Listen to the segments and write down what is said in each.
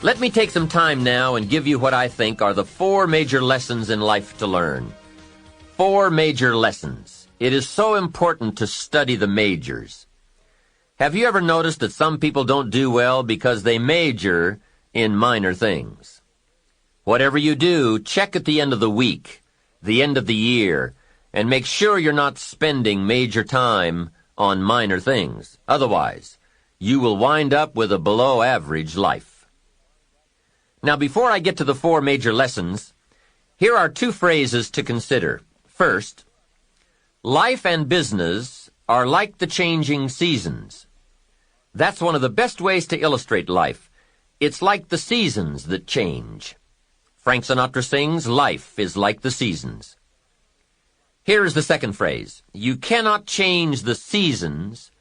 Let me take some time now and give you what I think are the 4 major lessons in life to learn. 4 major lessons. It is so important to study the majors. Have you ever noticed that some people don't do well because they major in minor things? Whatever you do, check at the end of the week, the end of the year, and make sure you're not spending major time on minor things. Otherwise, you will wind up with a below-average life. Now, before I get to the 4 major lessons, here are 2 phrases to consider. First, life and business are like the changing seasons. That's one of the best ways to illustrate life. It's like the seasons that change. Frank Sinatra sings, life is like the seasons. Here is the second phrase. You cannot change the seasons,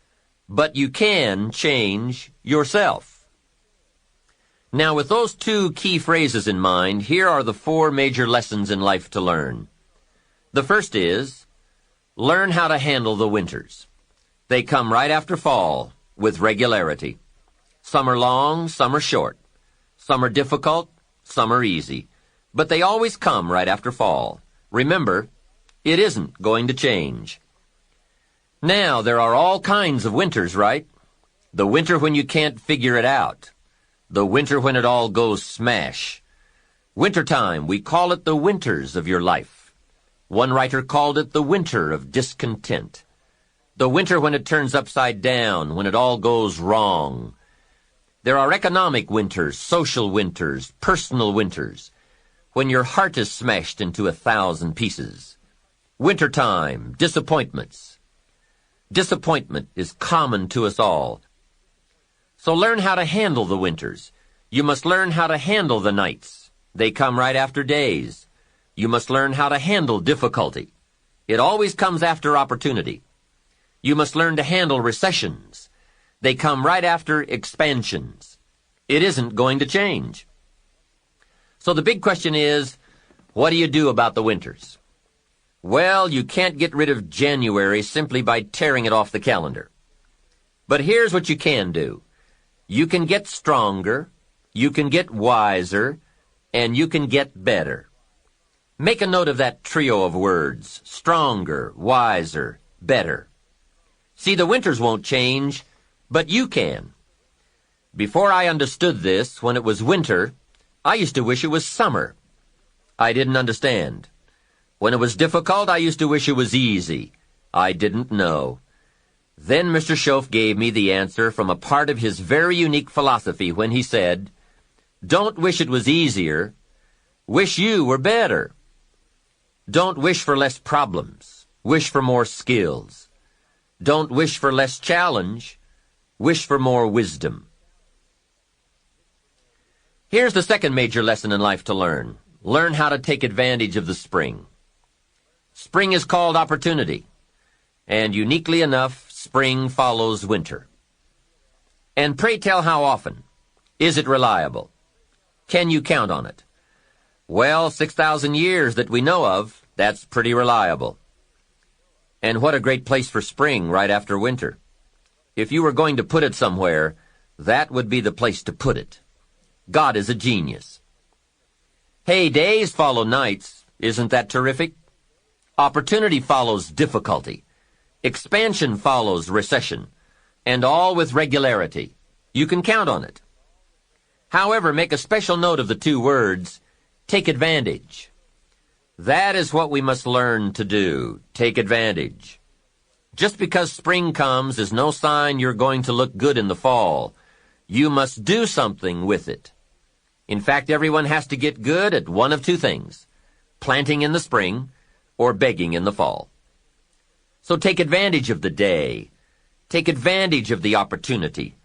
but you can change yourself. Now, with those 2 key phrases in mind, here are the 4 major lessons in life to learn. The first is, learn how to handle the winters. They come right after fall, with regularity. Some are long, some are short. Some are difficult, some are easy. But they always come right after fall. Remember, it isn't going to change. Now, there are all kinds of winters, right? The winter when you can't figure it out. The winter when it all goes smash. Wintertime, we call it the winters of your life. One writer called it the winter of discontent. The winter when it turns upside down, when it all goes wrong. There are economic winters, social winters, personal winters, when your heart is smashed into 1,000 pieces. Wintertime, disappointments. Disappointment is common to us all. So learn how to handle the winters. You must learn how to handle the nights. They come right after days. You must learn how to handle difficulty. It always comes after opportunity. You must learn to handle recessions. They come right after expansions. It isn't going to change. So the big question is, what do you do about the winters? Well, you can't get rid of January simply by tearing it off the calendar. But here's what you can do. You can get stronger, you can get wiser, and you can get better. Make a note of that trio of words, stronger, wiser, better. See, the winters won't change, but you can. Before I understood this, when it was winter, I used to wish it was summer. I didn't understand. When it was difficult, I used to wish it was easy. I didn't know. Then Mr. Schoaf gave me the answer from a part of his very unique philosophy when he said, "Don't wish it was easier. Wish you were better. Don't wish for less problems. Wish for more skills. Don't wish for less challenge. Wish for more wisdom." Here's the second major lesson in life to learn. Learn how to take advantage of the spring. Spring is called opportunity, and uniquely enough, spring follows winter. And pray tell how often? Is it reliable? Can you count on it? Well, 6,000 years that we know of, that's pretty reliable. And what a great place for spring right after winter. If you were going to put it somewhere, that would be the place to put it. God is a genius. Hey, days follow nights. Isn't that terrific? Opportunity follows difficulty. Expansion follows recession, and all with regularity. You can count on it. However, make a special note of the 2 words, take advantage. That is what we must learn to do, take advantage. Just because spring comes is no sign you're going to look good in the fall. You must do something with it. In fact, everyone has to get good at one of 2 things, planting in the spring or begging in the fall. So take advantage of the day, take advantage of the opportunity,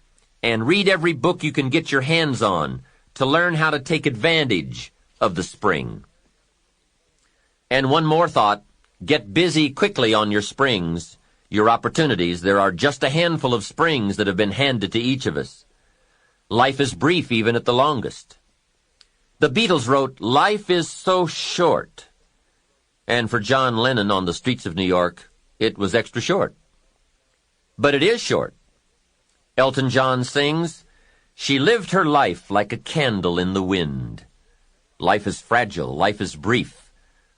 and read every book you can get your hands on to learn how to take advantage of the spring. And one more thought, get busy quickly on your springs, your opportunities. There are just a handful of springs that have been handed to each of us. Life is brief even at the longest. The Beatles wrote, "Life is so short." And for John Lennon on the streets of New York, it was extra short. But it is short. Elton John sings, She lived her life like a candle in the wind. Life is fragile. Life is brief.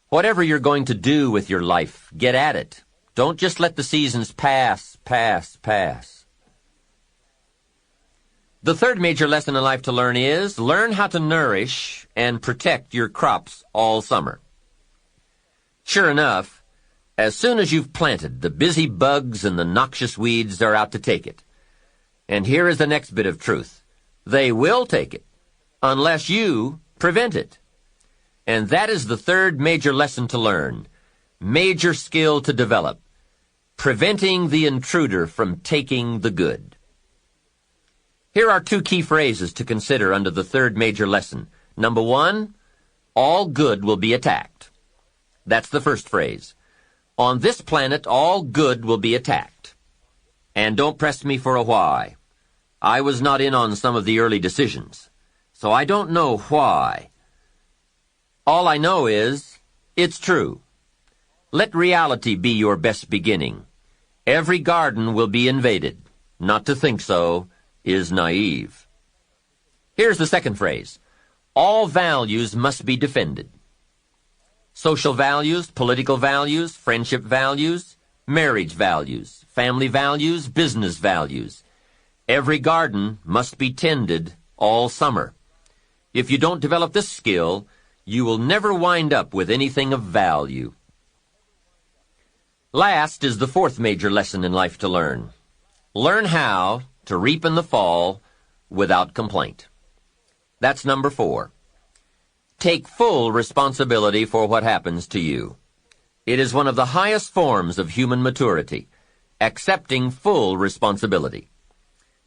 Whatever you're going to do with your life, get at it. Don't just let the seasons pass. The third major lesson in life to learn is learn how to nourish and protect your crops all summer. Sure enough, as soon as you've planted, the busy bugs and the noxious weeds are out to take it. And here is the next bit of truth. They will take it, unless you prevent it. And that is the third major lesson to learn, major skill to develop, preventing the intruder from taking the good. Here are two key phrases to consider under the third major lesson. Number one, all good will be attacked. That's the first phrase. On this planet, all good will be attacked. And don't press me for a why. I was not in on some of the early decisions, so I don't know why. All I know is, it's true. Let reality be your best beginning. Every garden will be invaded. Not to think so is naive. Here's the second phrase. All values must be defended. Social values, political values, friendship values, marriage values, family values, business values. Every garden must be tended all summer. If you don't develop this skill, you will never wind up with anything of value. Last is the fourth major lesson in life to learn. Learn how to reap in the fall without complaint. That's number 4. Take full responsibility for what happens to you. It is one of the highest forms of human maturity, accepting full responsibility.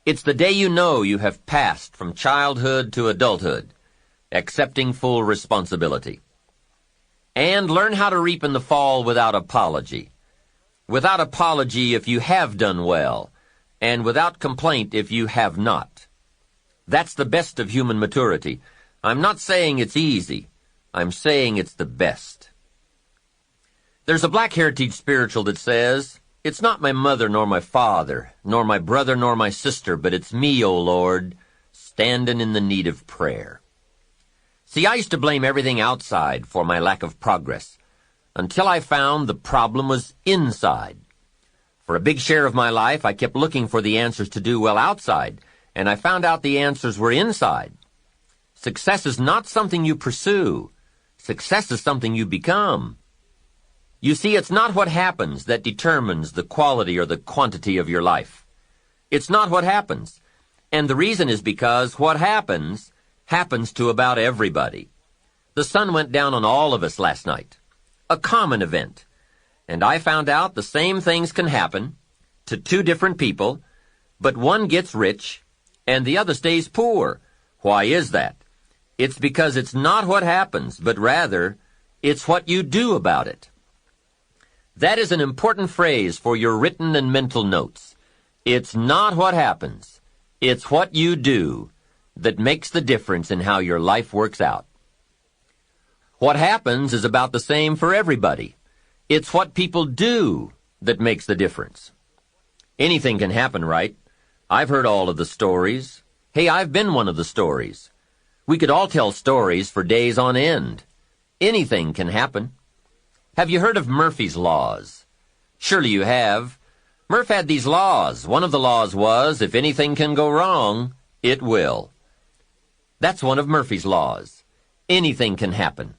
It's the day you know you have passed from childhood to adulthood, accepting full responsibility. And learn how to reap in the fall without apology. Without apology if you have done well, and without complaint if you have not. That's the best of human maturity. I'm not saying it's easy. I'm saying it's the best. There's a Black Heritage spiritual that says, "It's not my mother nor my father, nor my brother nor my sister, but it's me, O Lord, standing in the need of prayer." See, I used to blame everything outside for my lack of progress, until I found the problem was inside. For a big share of my life, I kept looking for the answers to do well outside, and I found out the answers were inside. Success is not something you pursue. Success is something you become. You see, it's not what happens that determines the quality or the quantity of your life. It's not what happens. And the reason is because what happens to about everybody. The sun went down on all of us last night. A common event. And I found out the same things can happen to two different people, but one gets rich and the other stays poor. Why is that? It's because it's not what happens, but rather, it's what you do about it. That is an important phrase for your written and mental notes. It's not what happens. It's what you do that makes the difference in how your life works out. What happens is about the same for everybody. It's what people do that makes the difference. Anything can happen, right? I've heard all of the stories. Hey, I've been one of the stories. We could all tell stories for days on end. Anything can happen. Have you heard of Murphy's Laws? Surely you have. Murph had these laws. One of the laws was, if anything can go wrong, it will. That's one of Murphy's laws. Anything can happen.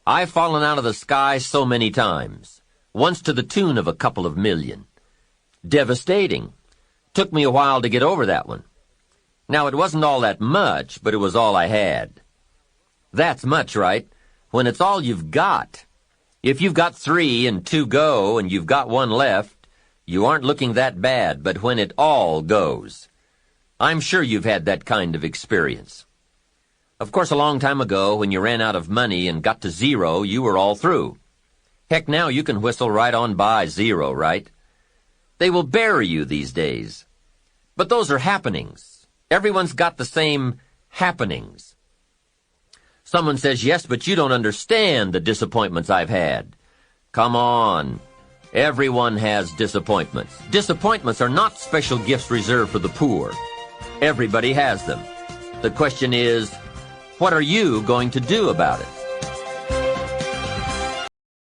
I've fallen out of the sky so many times, once to the tune of a couple of million. Devastating. Took me a while to get over that one. Now, it wasn't all that much, but it was all I had. That's much, right? When it's all you've got. If you've got 3 and 2 go and you've got 1 left, you aren't looking that bad, but when it all goes. I'm sure you've had that kind of experience. Of course, a long time ago, when you ran out of money and got to 0, you were all through. Heck, now you can whistle right on by 0, right? They will bury you these days. But those are happenings. Everyone's got the same happenings. Someone says, yes, but you don't understand the disappointments I've had. Come on. Everyone has disappointments. Disappointments are not special gifts reserved for the poor. Everybody has them. The question is, what are you going to do about it?